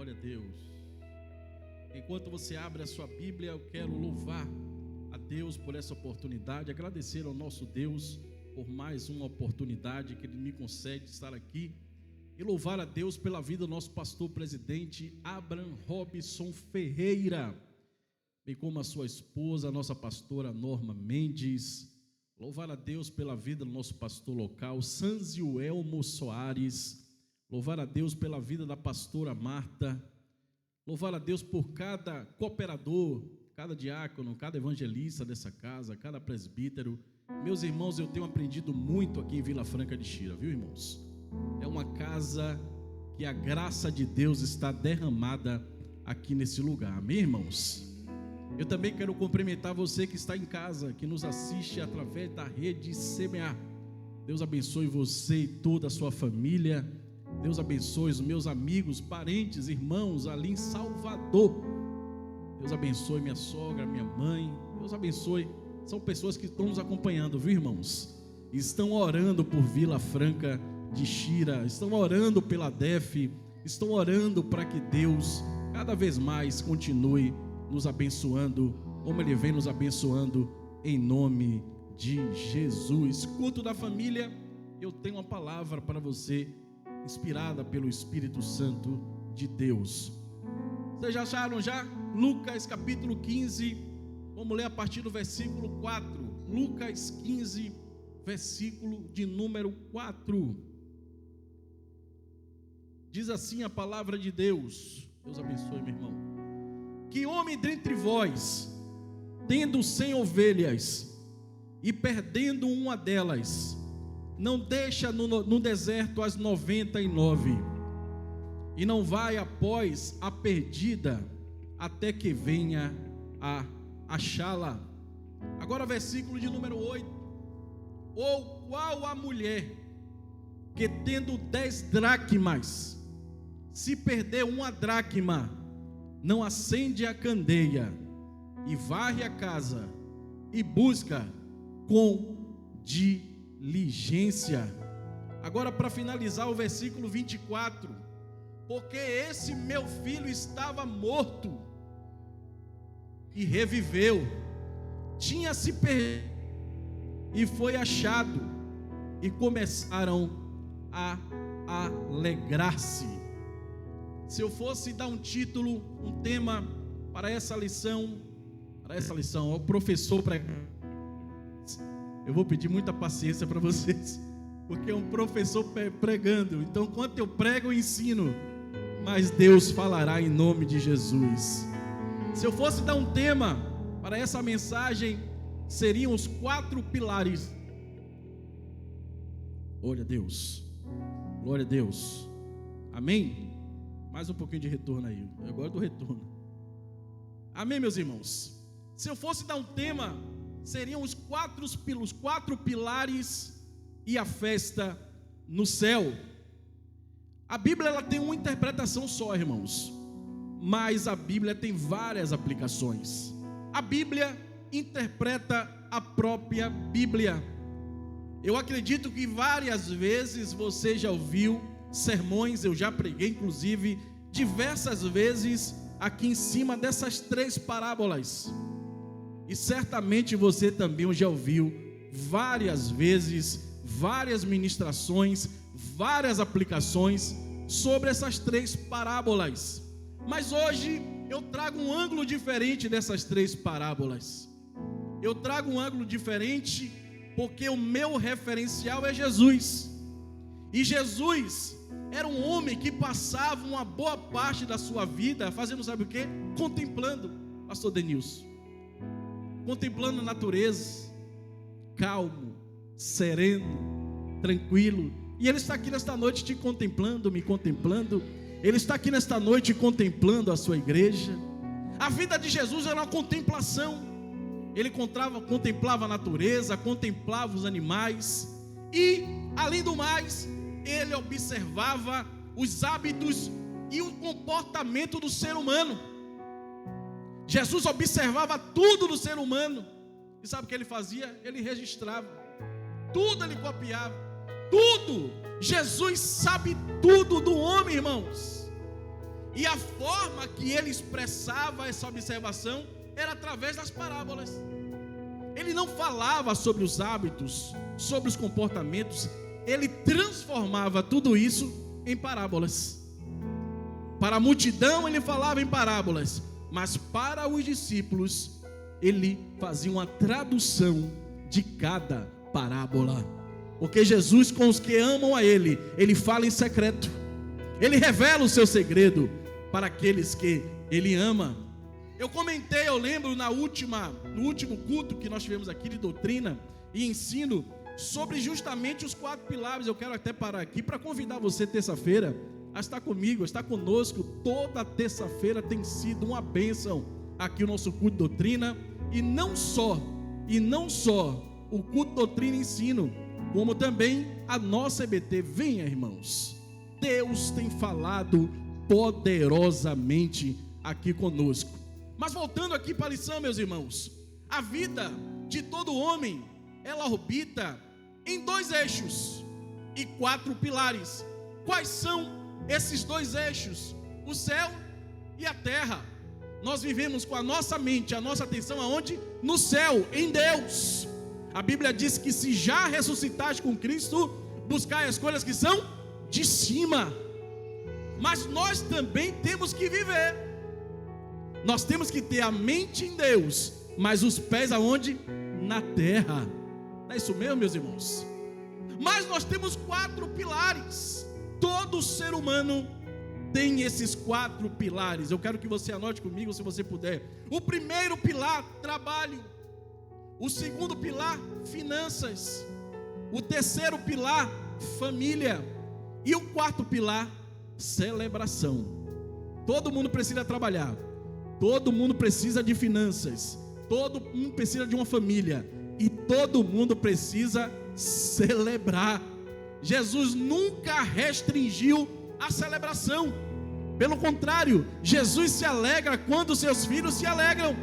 Glória a Deus. Enquanto você abre a sua Bíblia, eu quero louvar a Deus por essa oportunidade, agradecer ao nosso Deus por mais uma oportunidade que Ele me concede de estar aqui, e louvar a Deus pela vida do nosso pastor presidente Abraham Robson Ferreira, bem como a sua esposa, a nossa pastora Norma Mendes. Louvar a Deus pela vida do nosso pastor local Sanzio Elmo Soares. Louvar a Deus pela vida da pastora Marta. Louvar a Deus por cada cooperador, cada diácono, cada evangelista dessa casa, cada presbítero. Meus irmãos, eu tenho aprendido muito aqui em Vila Franca de Xira, viu, irmãos? É uma casa que a graça de Deus está derramada aqui nesse lugar, amém, irmãos? Eu também quero cumprimentar você que está em casa, que nos assiste através da rede CMA. Deus abençoe você e toda a sua família. Deus abençoe os meus amigos, parentes, irmãos ali em Salvador. Deus abençoe minha sogra, minha mãe. Deus abençoe. São pessoas que estão nos acompanhando, viu, irmãos? Estão orando por Vila Franca de Xira, estão orando pela DEF, estão orando para que Deus cada vez mais continue nos abençoando, como Ele vem nos abençoando, em nome de Jesus. Culto da família, eu tenho uma palavra para você, inspirada pelo Espírito Santo de Deus. Vocês já acharam já? Lucas capítulo 15, vamos ler a partir do versículo 4. Lucas 15, versículo de número 4. Diz assim a palavra de Deus. Deus abençoe, meu irmão. Que homem dentre vós, tendo 100 ovelhas e perdendo uma delas, não deixa no deserto as 99 e não vai após a perdida até que venha a achá-la? Agora versículo de número 8. Ou qual a mulher que tendo 10 dracmas, se perder uma dracma, não acende a candeia e varre a casa e busca com diligência? Agora, para finalizar, o versículo 24. Porque esse meu filho estava morto e reviveu, tinha se perdido e foi achado, e começaram a alegrar-se. Se eu fosse dar um título, um tema para essa lição, o professor pregando, eu vou pedir muita paciência para vocês, porque é um professor pregando, então enquanto eu prego eu ensino, mas Deus falará em nome de Jesus. Se eu fosse dar um tema para essa mensagem, seriam os 4 pilares. Glória a Deus, glória a Deus, amém? Mais um pouquinho de retorno aí, eu gosto do retorno. Amém, meus irmãos? Se eu fosse dar um tema, seriam os 4 pilares e a festa no céu. A Bíblia ela tem uma interpretação só, irmãos, mas a Bíblia tem várias aplicações. A Bíblia interpreta a própria Bíblia. Eu acredito que várias vezes você já ouviu sermões, eu já preguei inclusive diversas vezes aqui em cima dessas 3 parábolas, e certamente você também já ouviu várias vezes, várias ministrações, várias aplicações sobre essas 3 parábolas. Mas hoje eu trago um ângulo diferente dessas 3 parábolas. Eu trago um ângulo diferente porque o meu referencial é Jesus. E Jesus era um homem que passava uma boa parte da sua vida fazendo, sabe o quê? Contemplando, pastor Denilson, contemplando a natureza, calmo, sereno, tranquilo. E Ele está aqui nesta noite te contemplando, me contemplando. Ele está aqui nesta noite contemplando a sua igreja. A vida de Jesus era uma contemplação. Ele contemplava a natureza, contemplava os animais e, além do mais, Ele observava os hábitos e o comportamento do ser humano. Jesus observava tudo do ser humano. E sabe o que Ele fazia? Ele registrava. Tudo Ele copiava. Tudo. Jesus sabe tudo do homem, irmãos. E a forma que ele expressava essa observação era através das parábolas. Ele não falava sobre os hábitos, sobre os comportamentos, ele transformava tudo isso em parábolas. Para a multidão ele falava em parábolas, mas para os discípulos ele fazia uma tradução de cada parábola. Porque Jesus, com os que amam a ele, ele fala em secreto. Ele revela o seu segredo para aqueles que ele ama. Eu lembro no último culto que nós tivemos aqui de doutrina e ensino sobre justamente os 4 pilares. Eu quero até parar aqui para convidar você terça-feira a estar comigo, a estar conosco. Toda terça-feira tem sido uma bênção aqui o nosso culto de doutrina. E não só o culto de doutrina e ensino, como também a nossa EBT. Venha, irmãos, Deus tem falado poderosamente aqui conosco. Mas voltando aqui para a lição, meus irmãos, a vida de todo homem, ela orbita em 2 eixos e 4 pilares. Quais são esses 2 eixos? O céu e a terra. Nós vivemos com a nossa mente, a nossa atenção aonde? No céu, em Deus. A Bíblia diz que se já ressuscitaste com Cristo, buscai as coisas que são de cima. Mas nós também temos que viver. Nós temos que ter a mente em Deus, mas os pés aonde? Na terra. Não é isso mesmo, meus irmãos? Mas nós temos 4 pilares. Todo ser humano tem esses 4 pilares. Eu quero que você anote comigo, se você puder. O primeiro pilar, trabalho. O segundo pilar, finanças. O terceiro pilar, família. E o 4º pilar, celebração. Todo mundo precisa trabalhar. Todo mundo precisa de finanças. Todo mundo precisa de uma família. E todo mundo precisa celebrar. Jesus nunca restringiu a celebração. Pelo contrário, Jesus se alegra quando seus filhos se alegram.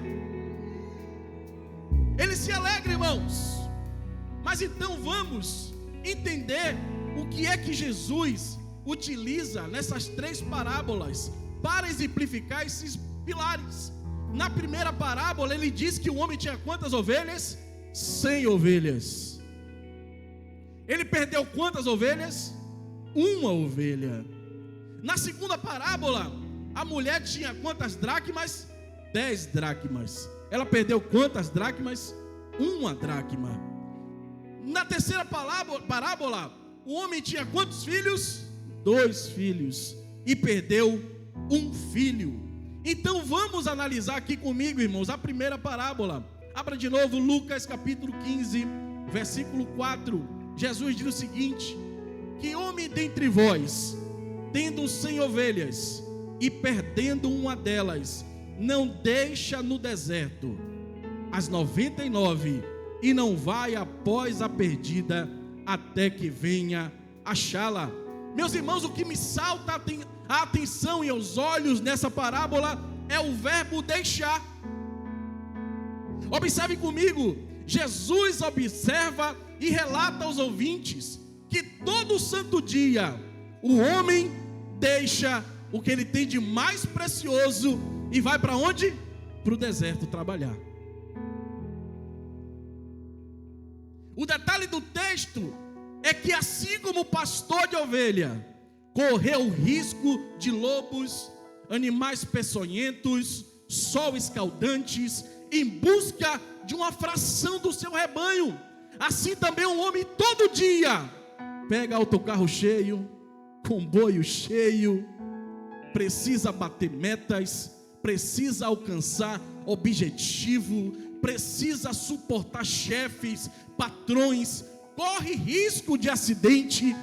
Ele se alegra, irmãos. Mas então vamos entender o que é que Jesus utiliza nessas 3 parábolas para exemplificar esses pilares. Na primeira parábola ele diz que o homem tinha quantas ovelhas? 100 ovelhas. Ele perdeu quantas ovelhas? 1 ovelha. Na segunda parábola, a mulher tinha quantas dracmas? 10 dracmas. Ela perdeu quantas dracmas? 1 dracma. Na terceira parábola, o homem tinha quantos filhos? 2 filhos. E perdeu 1 filho. Então vamos analisar aqui comigo, irmãos, a primeira parábola. Abra de novo Lucas capítulo 15, versículo 4. Jesus diz o seguinte: que homem dentre vós, tendo 100 ovelhas e perdendo uma delas, não deixa no deserto as 99 e não vai após a perdida até que venha achá-la. Meus irmãos, o que me salta a atenção e aos olhos nessa parábola é o verbo deixar. Observe comigo, Jesus observa e relata aos ouvintes que todo santo dia o homem deixa o que ele tem de mais precioso e vai para onde? Para o deserto trabalhar. O detalhe do texto é que assim como o pastor de ovelha correu o risco de lobos, animais peçonhentos, sol escaldantes, em busca de uma fração do seu rebanho, assim também um homem todo dia pega autocarro cheio, comboio cheio, precisa bater metas, precisa alcançar objetivo, precisa suportar chefes, patrões, corre risco de acidente.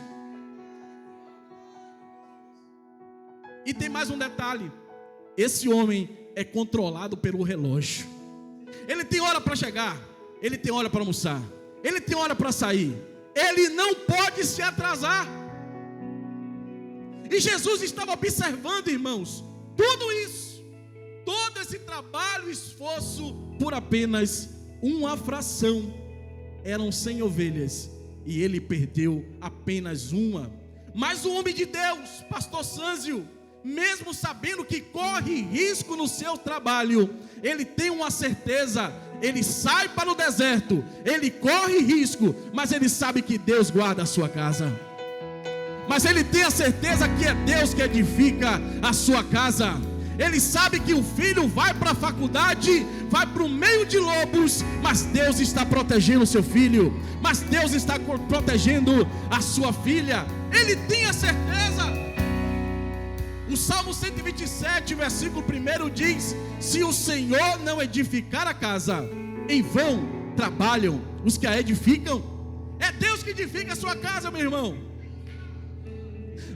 E tem mais um detalhe: esse homem é controlado pelo relógio. Ele tem hora para chegar, ele tem hora para almoçar, ele tem hora para sair, ele não pode se atrasar. E Jesus estava observando, irmãos, tudo isso, todo esse trabalho e esforço por apenas uma fração. Eram 100 ovelhas e ele perdeu apenas uma. Mas o homem de Deus, pastor Sânzio, mesmo sabendo que corre risco no seu trabalho, ele tem uma certeza, ele sai para o deserto, ele corre risco, mas ele sabe que Deus guarda a sua casa. Mas ele tem a certeza que é Deus que edifica a sua casa. Ele sabe que o filho vai para a faculdade, vai para o meio de lobos, mas Deus está protegendo o seu filho, mas Deus está protegendo a sua filha. Ele tem a certeza. O Salmo 127, versículo 1 diz: se o Senhor não edificar a casa, em vão trabalham os que a edificam. É Deus que edifica a sua casa, meu irmão.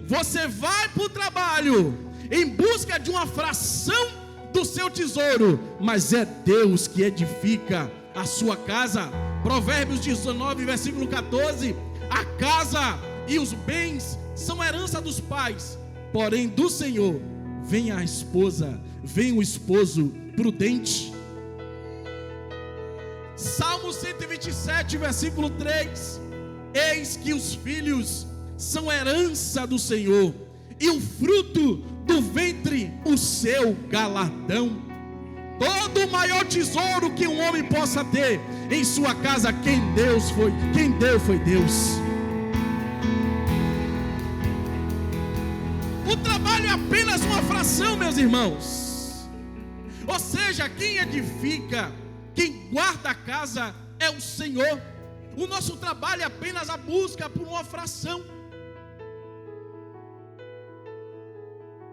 Você vai para o trabalho em busca de uma fração do seu tesouro, mas é Deus que edifica a sua casa. Provérbios 19, versículo 14: a casa e os bens são herança dos pais, porém do Senhor vem a esposa, vem o esposo prudente. Salmo 127, versículo 3: eis que os filhos são herança do Senhor, e o fruto do ventre o seu galardão. Todo o maior tesouro que um homem possa ter em sua casa, quem deu foi Deus. O trabalho é apenas uma fração, meus irmãos. Ou seja, quem edifica, quem guarda a casa é o Senhor. O nosso trabalho é apenas a busca por uma fração.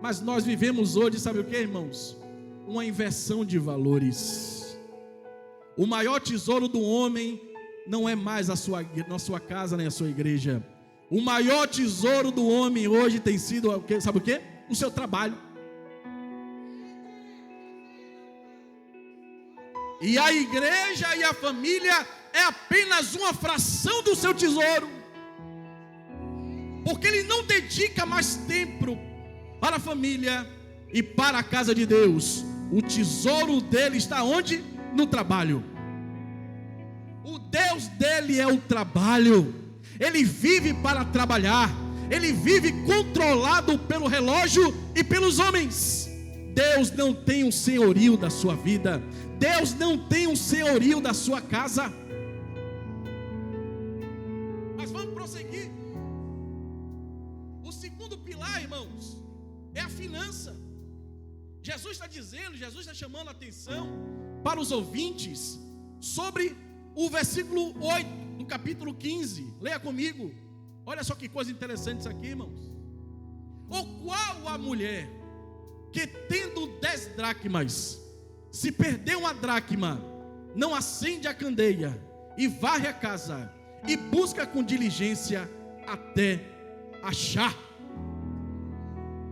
Mas nós vivemos hoje, sabe o que, irmãos? Uma inversão de valores. O maior tesouro do homem não é mais a sua casa nem a sua igreja. O maior tesouro do homem hoje tem sido, sabe o que? O seu trabalho. E a igreja e a família é apenas uma fração do seu tesouro. Porque ele não dedica mais tempo para a família e para a casa de Deus. O tesouro dele está onde? No trabalho. O Deus dele é o trabalho. Ele vive para trabalhar. Ele vive controlado pelo relógio e pelos homens. Deus não tem um senhorio da sua vida. Deus não tem um senhorio da sua casa. Mas vamos prosseguir. O segundo pilar, irmãos, é a finança. Jesus está dizendo, Jesus está chamando a atenção para os ouvintes sobre o versículo 8 do capítulo 15. Leia comigo. Olha só que coisa interessante isso aqui, irmãos. Ou qual a mulher que tendo 10 dracmas, se perder uma dracma, não acende a candeia e varre a casa e busca com diligência até achar?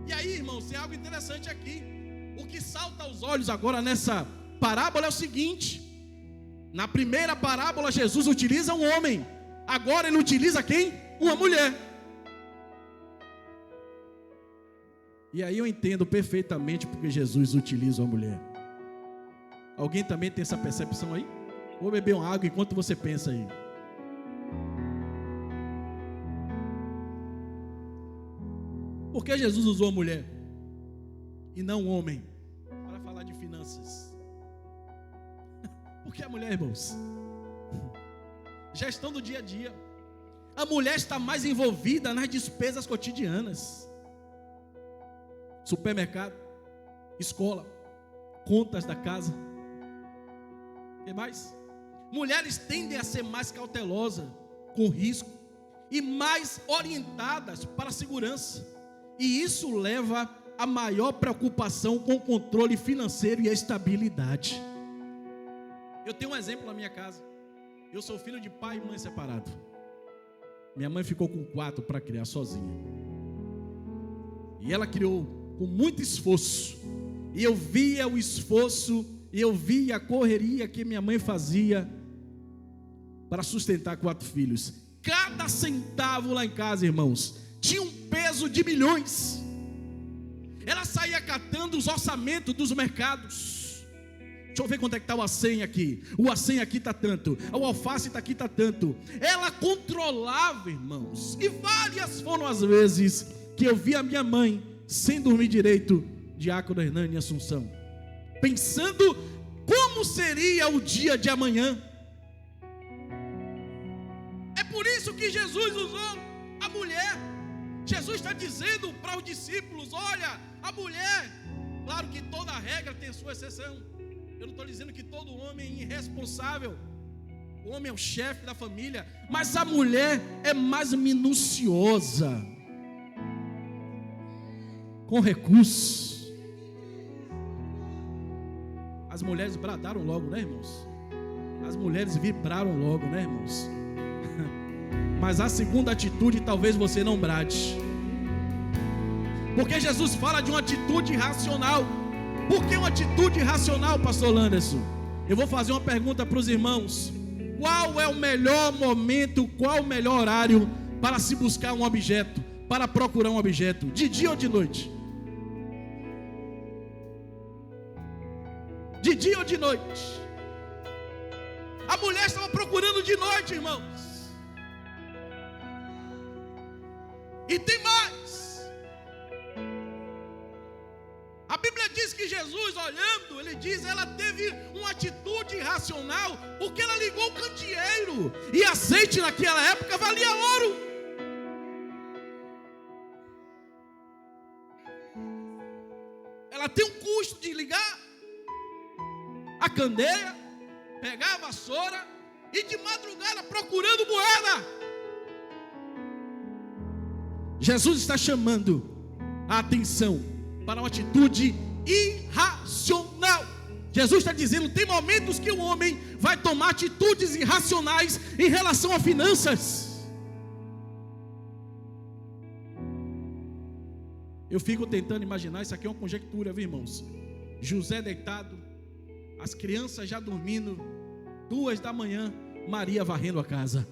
E aí, irmãos, tem algo interessante aqui. O que salta aos olhos agora nessa parábola é o seguinte: na primeira parábola Jesus utiliza um homem, agora ele utiliza quem? Uma mulher. E aí eu entendo perfeitamente porque Jesus utiliza uma mulher. Alguém também tem essa percepção aí? Vou beber uma água enquanto você pensa aí. Por que Jesus usou a mulher e não um homem para falar de finanças? Por que a mulher, irmãos? Gestão do dia a dia. A mulher está mais envolvida nas despesas cotidianas. Supermercado, escola, contas da casa. O que mais? Mulheres tendem a ser mais cautelosas com risco e mais orientadas para a segurança. E isso leva a maior preocupação com o controle financeiro e a estabilidade. Eu tenho um exemplo na minha casa. Eu sou filho de pai e mãe separado. Minha mãe ficou com 4 para criar sozinha. E ela criou com muito esforço. E eu via o esforço, e eu via a correria que minha mãe fazia para sustentar 4 filhos. Cada centavo lá em casa, irmãos, tinha um peso de milhões. Ela saía catando os orçamentos dos mercados. Deixa eu ver quanto é que está o acém aqui. O acém aqui está tanto. O alface está aqui, está tanto. Ela controlava, irmãos. E várias foram as vezes que eu vi a minha mãe sem dormir direito, diácono Hernani Assunção, pensando como seria o dia de amanhã. É por isso que Jesus usou a mulher. Jesus está dizendo para os discípulos: olha, a mulher, claro que toda regra tem sua exceção. Eu não estou dizendo que todo homem é irresponsável. O homem é o chefe da família, mas a mulher é mais minuciosa, com recursos. As mulheres bradaram logo, né, irmãos? As mulheres vibraram logo, né, irmãos? Mas a segunda atitude talvez você não brade, porque Jesus fala de uma atitude racional. Por que uma atitude racional, pastor Landerson? Eu vou fazer uma pergunta para os irmãos: qual é o melhor momento, qual o melhor horário para se buscar um objeto, para procurar um objeto? De dia ou de noite? De dia ou de noite? A mulher estava procurando de noite, irmãos. E tem mais. A Bíblia diz que Jesus, olhando, ele diz, ela teve uma atitude irracional, porque ela ligou o candeeiro, e azeite naquela época valia ouro. Ela tem um custo de ligar a candeia, pegar a vassoura e de madrugada procurando moeda. Jesus está chamando a atenção para uma atitude irracional. Jesus está dizendo: tem momentos que o homem vai tomar atitudes irracionais em relação a finanças. Eu fico tentando imaginar, isso aqui é uma conjectura, viu, irmãos? José deitado, as crianças já dormindo, 2 da manhã, Maria varrendo a casa.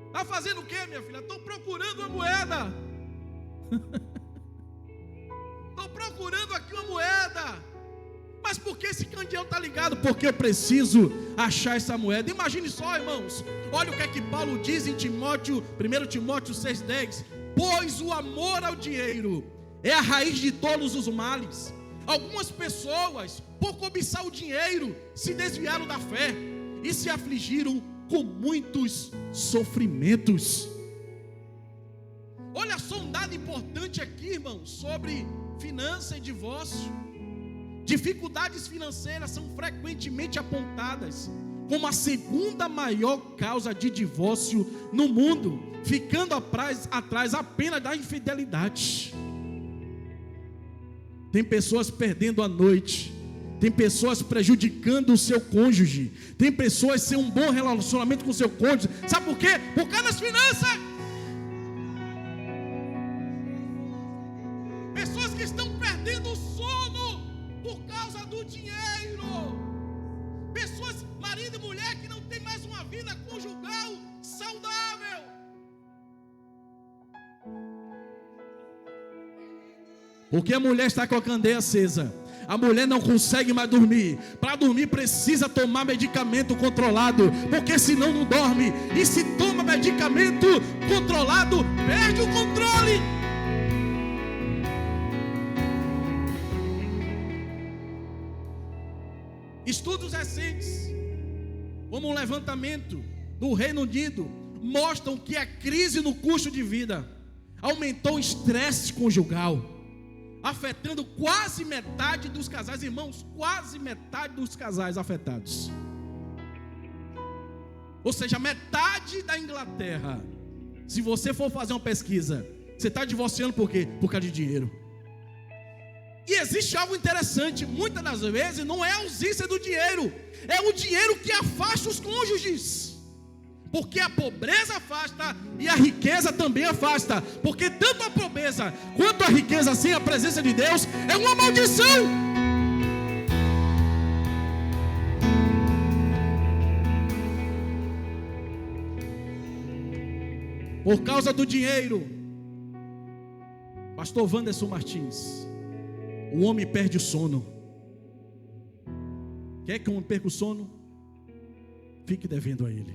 Está fazendo o que, minha filha? Estou procurando uma moeda. Estou procurando aqui uma moeda. Mas por que esse candeeiro está ligado? Porque eu preciso achar essa moeda. Imagine só, irmãos. Olha o que é que Paulo diz em Timóteo, 1 Timóteo 6,10. Pois o amor ao dinheiro é a raiz de todos os males. Algumas pessoas, por cobiçar o dinheiro, se desviaram da fé e se afligiram com muitos sofrimentos. Olha só um dado importante aqui, irmãos, sobre finança e divórcio. Dificuldades financeiras são frequentemente apontadas como a segunda maior causa de divórcio no mundo, ficando atrás apenas da infidelidade. Tem pessoas perdendo a noite, tem pessoas prejudicando o seu cônjuge, tem pessoas sem um bom relacionamento com o seu cônjuge. Sabe por quê? Por causa das finanças. Pessoas que estão perdendo o sono por causa do dinheiro. Pessoas, marido e mulher, que não tem mais uma vida conjugal saudável. Porque a mulher está com a candeia acesa. A mulher não consegue mais dormir. Para dormir precisa tomar medicamento controlado, porque senão não dorme. E se toma medicamento controlado, perde o controle. Estudos recentes, como um levantamento do Reino Unido, mostram que a crise no custo de vida aumentou o estresse conjugal, afetando quase metade dos casais, irmãos, quase metade dos casais afetados. Ou seja, metade da Inglaterra, se você for fazer uma pesquisa, você está divorciando por quê? Por causa de dinheiro. E existe algo interessante, muitas das vezes não é a ausência do dinheiro, é o dinheiro que afasta os cônjuges. Porque a pobreza afasta e a riqueza também afasta. Porque tanto a pobreza quanto a riqueza sem a presença de Deus é uma maldição. Por causa do dinheiro, pastor Wanderson Martins, o homem perde o sono. Quer que o homem perca o sono? Fique devendo a ele.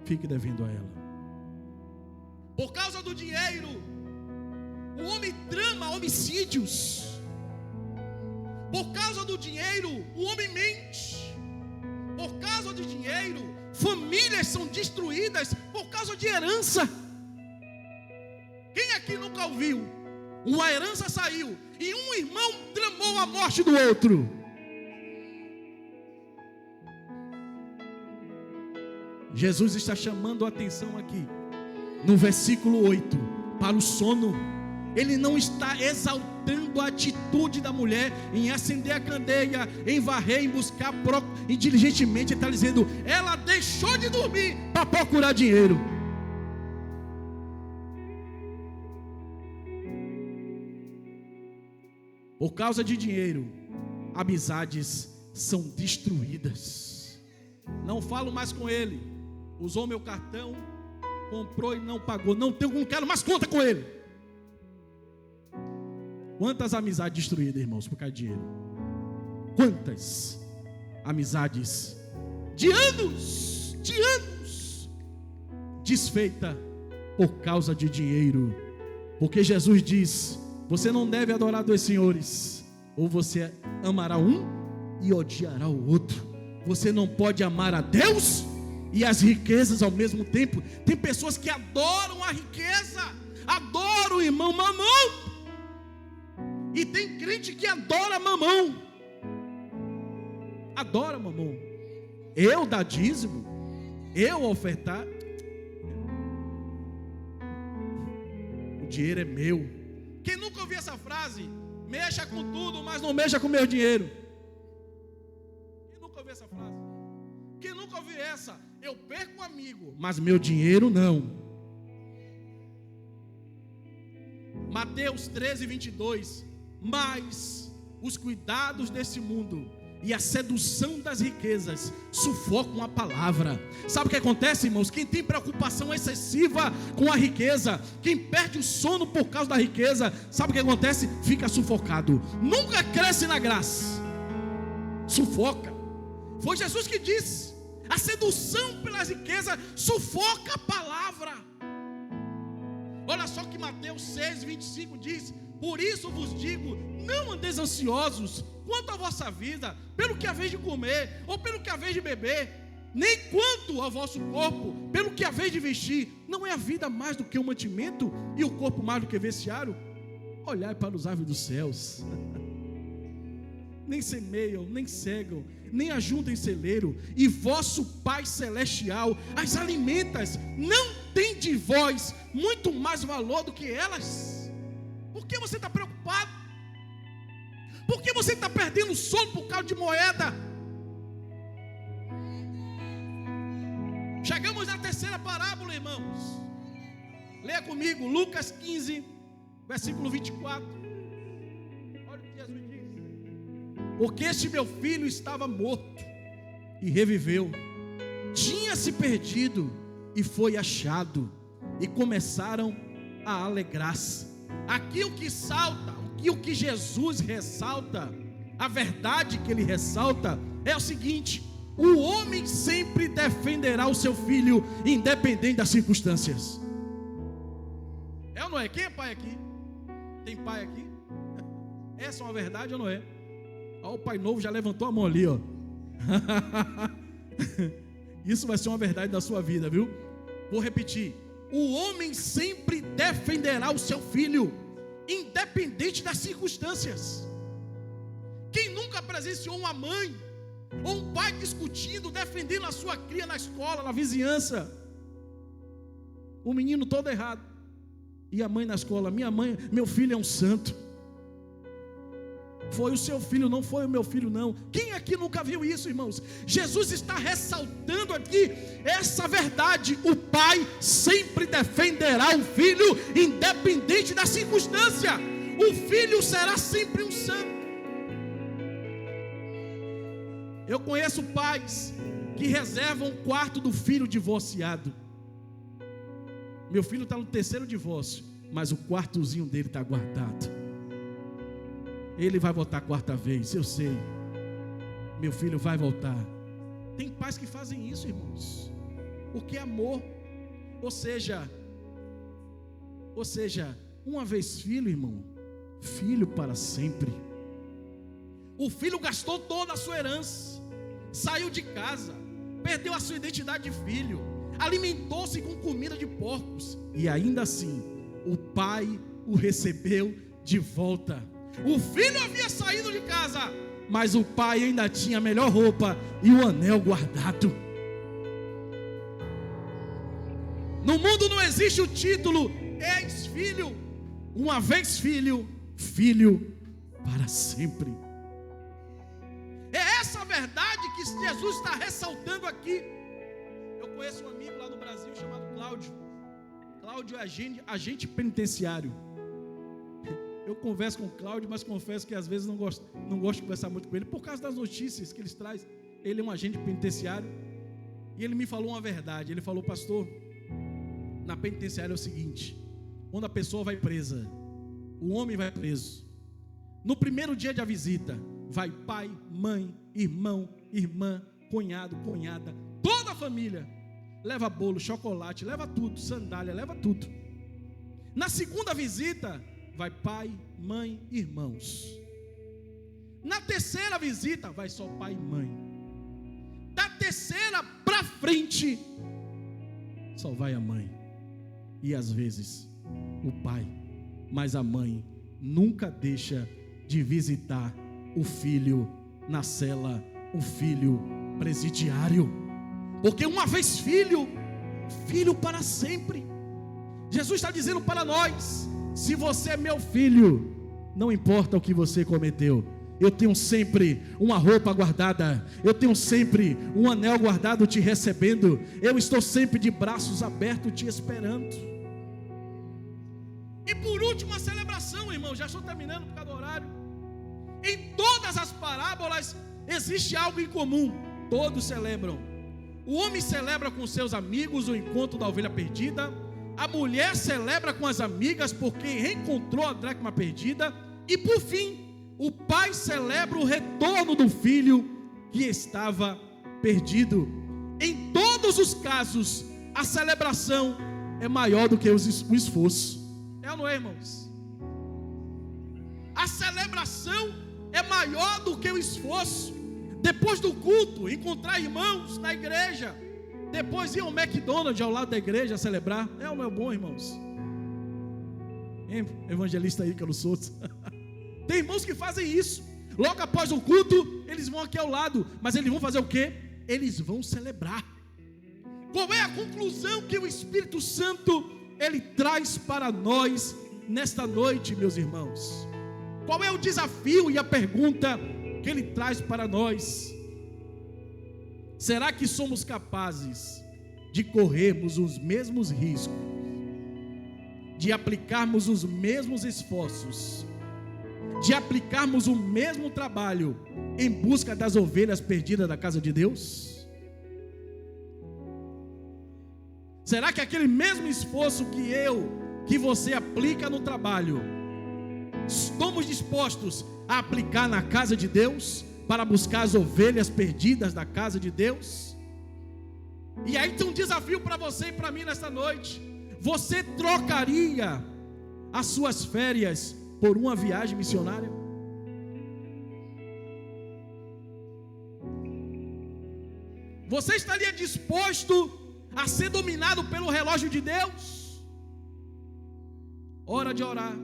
Fique devendo a ela. Por causa do dinheiro, O homem trama homicídios. Por causa do dinheiro, o homem mente. Por causa de dinheiro, famílias são destruídas por causa de herança. Quem aqui nunca ouviu? Uma herança saiu e um irmão tramou a morte do outro. Jesus está chamando a atenção aqui, no versículo 8, para o sono. Ele não está exaltando a atitude da mulher em acender a candeia, em varrer, em buscar e diligentemente. Ele está dizendo, ela deixou de dormir para procurar dinheiro. Por causa de dinheiro, amizades são destruídas. Não falo mais com ele. Usou meu cartão, comprou e não pagou. Não quero mais conta com ele. Quantas amizades destruídas, irmãos, por causa de dinheiro? Quantas amizades de anos, desfeita por causa de dinheiro. Porque Jesus diz, você não deve adorar dois senhores, ou você amará um e odiará o outro. Você não pode amar a Deus e as riquezas ao mesmo tempo. Tem pessoas que adoram a riqueza, adoram o irmão Mamão, e tem crente que adora Mamão. Adora Mamão. Eu dar dízimo, eu ofertar, o dinheiro é meu. Quem nunca ouviu essa frase? Mexa com tudo, mas não mexa com meu dinheiro. Quem nunca ouviu essa frase? Quem nunca ouviu essa? Eu perco um amigo, mas meu dinheiro não. Mateus 13, 22. Mas os cuidados desse mundo e a sedução das riquezas sufocam a palavra. Sabe o que acontece, irmãos? Quem tem preocupação excessiva com a riqueza, quem perde o sono por causa da riqueza, sabe o que acontece? Fica sufocado, nunca cresce na graça, sufoca. Foi Jesus que disse, a sedução pelas riquezas sufoca a palavra. Olha só que Mateus 6, 25 diz, por isso vos digo, não andeis ansiosos quanto à vossa vida, pelo que haveis de comer, ou pelo que haveis de beber, nem quanto ao vosso corpo, pelo que haveis de vestir. Não é a vida mais do que o mantimento, e o corpo mais do que vestiário? Olhai para os aves dos céus, nem semeiam, nem cegam, nem ajuntam em celeiro, e vosso Pai Celestial as alimenta. Não tem de vós muito mais valor do que elas? Por que você está preocupado? Por que você está perdendo sono por causa de moeda? Chegamos na terceira parábola, irmãos. Leia comigo, Lucas 15, versículo 24. Olha o que Jesus diz. Porque este meu filho estava morto e reviveu, tinha se perdido e foi achado, e começaram a alegrar-se. Aqui o que salta, o que Jesus ressalta, a verdade que ele ressalta é o seguinte: o homem sempre defenderá o seu filho, independente das circunstâncias. É ou não é? Quem é pai aqui? Tem pai aqui? Essa é uma verdade ou não é? Ó, o pai novo já levantou a mão ali, ó. Isso vai ser uma verdade da sua vida, viu? Vou repetir: o homem sempre defenderá o seu filho, independente das circunstâncias. Quem nunca presenciou uma mãe ou um pai discutindo, defendendo a sua cria na escola, na vizinhança? O menino todo errado, e a mãe na escola: meu filho é um santo. Foi o seu filho, não foi o meu filho não. Quem aqui nunca viu isso, irmãos? Jesus está ressaltando aqui essa verdade: o pai sempre defenderá o filho, independente da circunstância. O filho será sempre um santo. Eu conheço pais que reservam o quarto do filho divorciado. Meu filho está no terceiro divórcio, mas o quartozinho dele está guardado. Ele vai voltar a quarta vez, eu sei. Meu filho vai voltar. Tem pais que fazem isso, irmãos, porque é amor. Ou seja, uma vez filho, irmão, filho para sempre. O filho gastou toda a sua herança, saiu de casa, perdeu a sua identidade de filho, alimentou-se com comida de porcos, e ainda assim, o pai o recebeu de volta. O filho havia saído de casa, mas o pai ainda tinha a melhor roupa e o anel guardado. No mundo não existe o título ex-filho. Uma vez filho, filho para sempre. É essa a verdade que Jesus está ressaltando aqui. Eu conheço um amigo lá no Brasil chamado Cláudio. Cláudio é agente penitenciário. Eu converso com o Cláudio, mas confesso que às vezes não gosto de conversar muito com ele, por causa das notícias que eles trazem. Ele é um agente penitenciário, e ele me falou uma verdade. Ele falou: pastor, na penitenciária é o seguinte, quando a pessoa vai presa, o homem vai preso, no primeiro dia de visita, vai pai, mãe, irmão, irmã, cunhado, cunhada, toda a família, leva bolo, chocolate, leva tudo, sandália, leva tudo. Na segunda visita, vai pai, mãe, irmãos. Na terceira visita, vai só pai e mãe. Da terceira para frente, só vai a mãe. E às vezes, o pai. Mas a mãe nunca deixa de visitar o filho na cela, o filho presidiário. Porque uma vez filho, filho para sempre. Jesus está dizendo para nós: se você é meu filho, não importa o que você cometeu, eu tenho sempre uma roupa guardada, eu tenho sempre um anel guardado te recebendo, eu estou sempre de braços abertos te esperando. E por último, a celebração, irmão, já estou terminando por causa do horário. Em todas as parábolas existe algo em comum, todos celebram. O homem celebra com seus amigos o encontro da ovelha perdida, a mulher celebra com as amigas porque reencontrou a dracma perdida, e por fim, o pai celebra o retorno do filho que estava perdido. Em todos os casos, a celebração é maior do que o esforço. É ou não é, irmãos? A celebração é maior do que o esforço. Depois do culto, encontrar irmãos na igreja, depois ir ao McDonald's ao lado da igreja celebrar. É ou não é bom, irmãos? Hein, evangelista aí, Carlos Souza. Tem irmãos que fazem isso. Logo após o culto, eles vão aqui ao lado. Mas eles vão fazer o quê? Eles vão celebrar. Qual é a conclusão que o Espírito Santo ele traz para nós nesta noite, meus irmãos? Qual é o desafio e a pergunta que ele traz para nós? Será que somos capazes de corrermos os mesmos riscos, de aplicarmos os mesmos esforços, de aplicarmos o mesmo trabalho em busca das ovelhas perdidas da casa de Deus? Será que aquele mesmo esforço que você aplica no trabalho, estamos dispostos a aplicar na casa de Deus, para buscar as ovelhas perdidas da casa de Deus? E aí tem um desafio para você e para mim nesta noite. Você trocaria as suas férias por uma viagem missionária? Você estaria disposto a ser dominado pelo relógio de Deus? Hora de orar,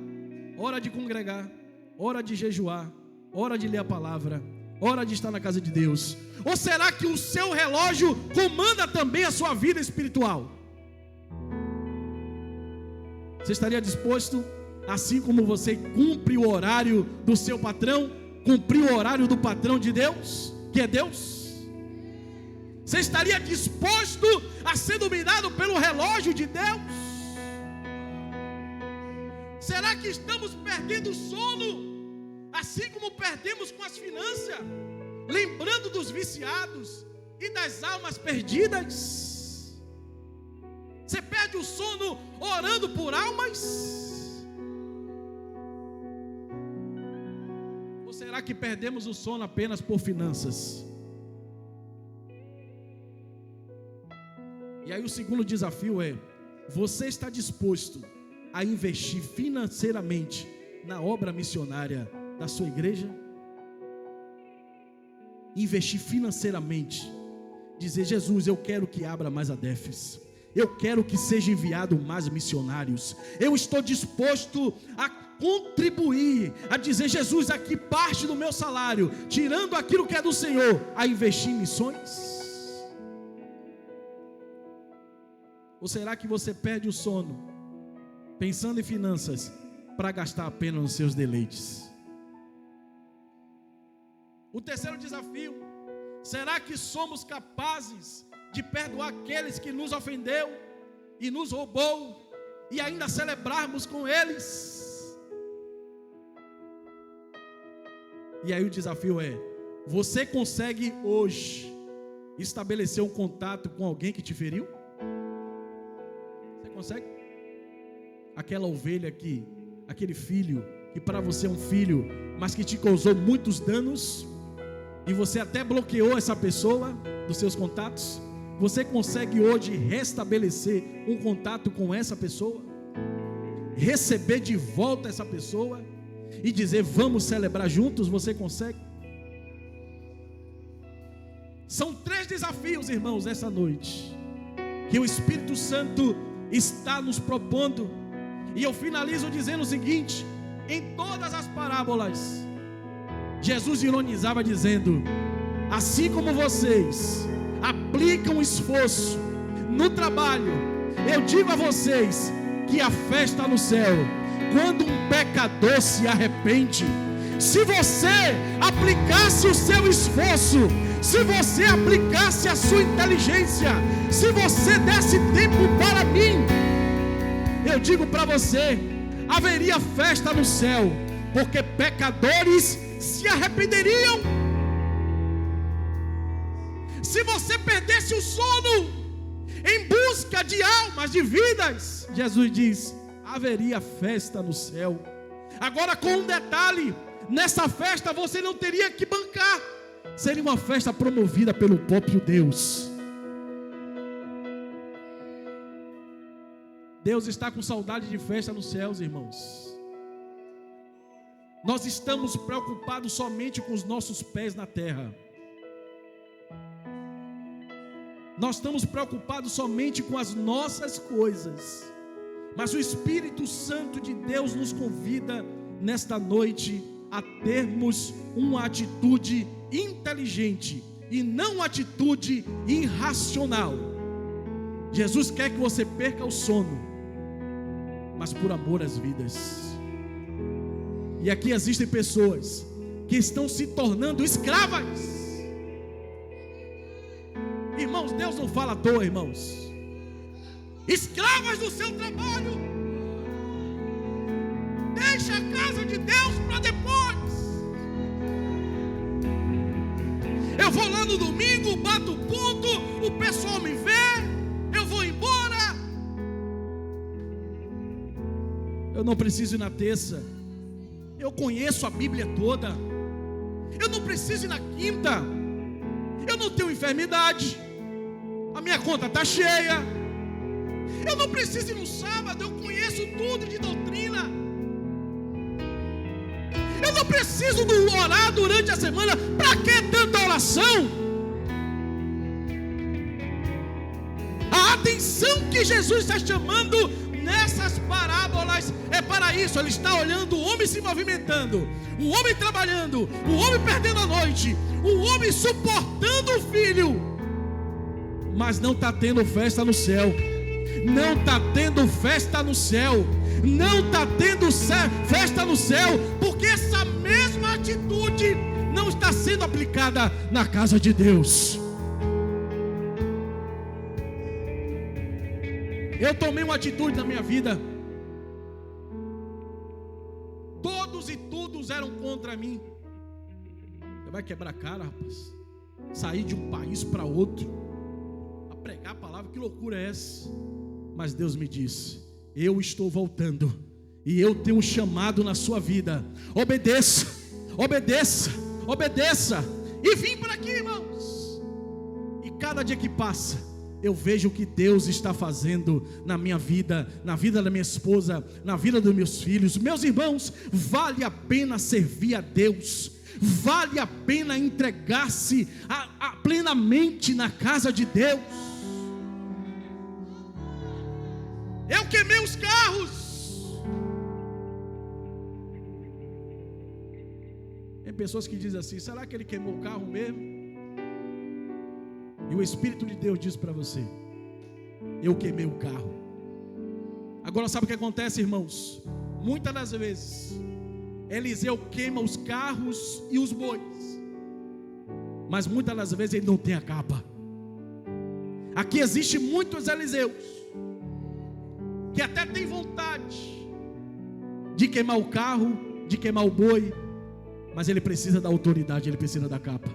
hora de congregar, hora de jejuar, hora de ler a palavra, hora de estar na casa de Deus. Ou será que o seu relógio comanda também a sua vida espiritual? Você estaria disposto, assim como você cumpre o horário do seu patrão, cumprir o horário do patrão de Deus, que é Deus? Você estaria disposto a ser dominado pelo relógio de Deus? Será que estamos perdendo o sono, assim como perdemos com as finanças, lembrando dos viciados e das almas perdidas? Você perde o sono orando por almas? Ou será que perdemos o sono apenas por finanças? E aí o segundo desafio é: você está disposto a investir financeiramente na obra missionária da sua igreja? Investir financeiramente, dizer: Jesus, eu quero que abra mais ADEFES, eu quero que seja enviado mais missionários, eu estou disposto a contribuir, a dizer: Jesus, aqui parte do meu salário, tirando aquilo que é do Senhor, a investir em missões? Ou será que você perde o sono pensando em finanças para gastar apenas nos seus deleites? O terceiro desafio: será que somos capazes de perdoar aqueles que nos ofendeu e nos roubou e ainda celebrarmos com eles? E aí o desafio é: você consegue hoje estabelecer um contato com alguém que te feriu? Você consegue? Aquela ovelha que, aquele filho que para você é um filho, mas que te causou muitos danos, e você até bloqueou essa pessoa dos seus contatos, você consegue hoje restabelecer um contato com essa pessoa? Receber de volta essa pessoa e dizer: vamos celebrar juntos? Você consegue? São 3 desafios, irmãos, essa noite, que o Espírito Santo está nos propondo. E eu finalizo dizendo o seguinte: em todas as parábolas, Jesus ironizava dizendo: assim como vocês aplicam esforço no trabalho, eu digo a vocês que a fé está no céu quando um pecador se arrepende. Se você aplicasse o seu esforço, se você aplicasse a sua inteligência, se você desse tempo para mim, eu digo para você, haveria festa no céu, porque pecadores se arrependeriam. Se você perdesse o sono em busca de almas, de vidas, Jesus diz: haveria festa no céu. Agora, com um detalhe: nessa festa você não teria que bancar, seria uma festa promovida pelo próprio Deus. Deus está com saudade de festa nos céus, irmãos. Nós estamos preocupados somente com os nossos pés na terra. Nós estamos preocupados somente com as nossas coisas. Mas o Espírito Santo de Deus nos convida nesta noite a termos uma atitude inteligente e não uma atitude irracional. Jesus quer que você perca o sono, mas por amor às vidas. E aqui existem pessoas que estão se tornando escravas. Irmãos, Deus não fala à toa, irmãos. Escravas do seu trabalho. Deixa a casa de Deus para depois. Eu vou lá no domingo, bato ponto, o pessoal me vê, eu vou embora. Eu não preciso ir na terça, eu conheço a Bíblia toda. Eu não preciso ir na quinta, eu não tenho enfermidade, a minha conta está cheia. Eu não preciso ir no sábado, eu conheço tudo de doutrina. Eu não preciso orar durante a semana. Para que tanta oração? A atenção que Jesus está chamando nessas parábolas é para isso. Ele está olhando o homem se movimentando, o homem trabalhando, o homem perdendo a noite, o homem suportando o filho, mas não está tendo festa no céu. Não está tendo festa no céu. Não está tendo festa no céu, porque essa mesma atitude não está sendo aplicada na casa de Deus. Eu tomei uma atitude na minha vida. Todos e todos eram contra mim. Você vai quebrar a cara, rapaz? Sair de um país para outro, a pregar a palavra, que loucura é essa? Mas Deus me disse: eu estou voltando, e eu tenho um chamado na sua vida. Obedeça, obedeça, obedeça. E vim para aqui, irmãos. E cada dia que passa, eu vejo o que Deus está fazendo na minha vida, na vida da minha esposa, na vida dos meus filhos. Meus irmãos, vale a pena servir a Deus, vale a pena entregar-se plenamente na casa de Deus. Eu queimei os carros. Tem pessoas que dizem assim: será que ele queimou o carro mesmo? E o Espírito de Deus diz para você: eu queimei o carro. Agora sabe o que acontece, irmãos? Muitas das vezes Eliseu queima os carros e os bois, mas muitas das vezes ele não tem a capa. Aqui existe muitos Eliseus que até tem vontade de queimar o carro, de queimar o boi, mas ele precisa da autoridade, ele precisa da capa.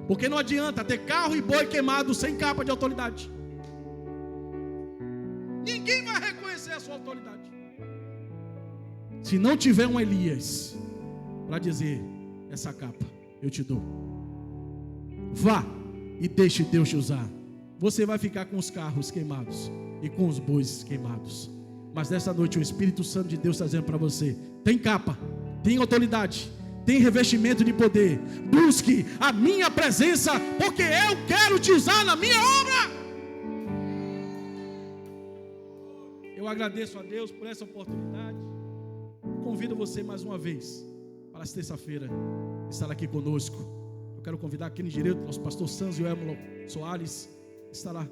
Porque não adianta ter carro e boi queimado sem capa de autoridade. Ninguém vai reconhecer a sua autoridade se não tiver um Elias para dizer: essa capa eu te dou. Vá e deixe Deus te usar. Você vai ficar com os carros queimados e com os bois queimados, mas nessa noite o Espírito Santo de Deus está dizendo para você: tem capa, tem autoridade, tem revestimento de poder. Busque a minha presença, porque eu quero te usar na minha obra. Eu agradeço a Deus por essa oportunidade. Convido você mais uma vez para esta terça-feira estar aqui conosco. Eu quero convidar aqui no direito nosso pastor Sanzio Émulo Soares estará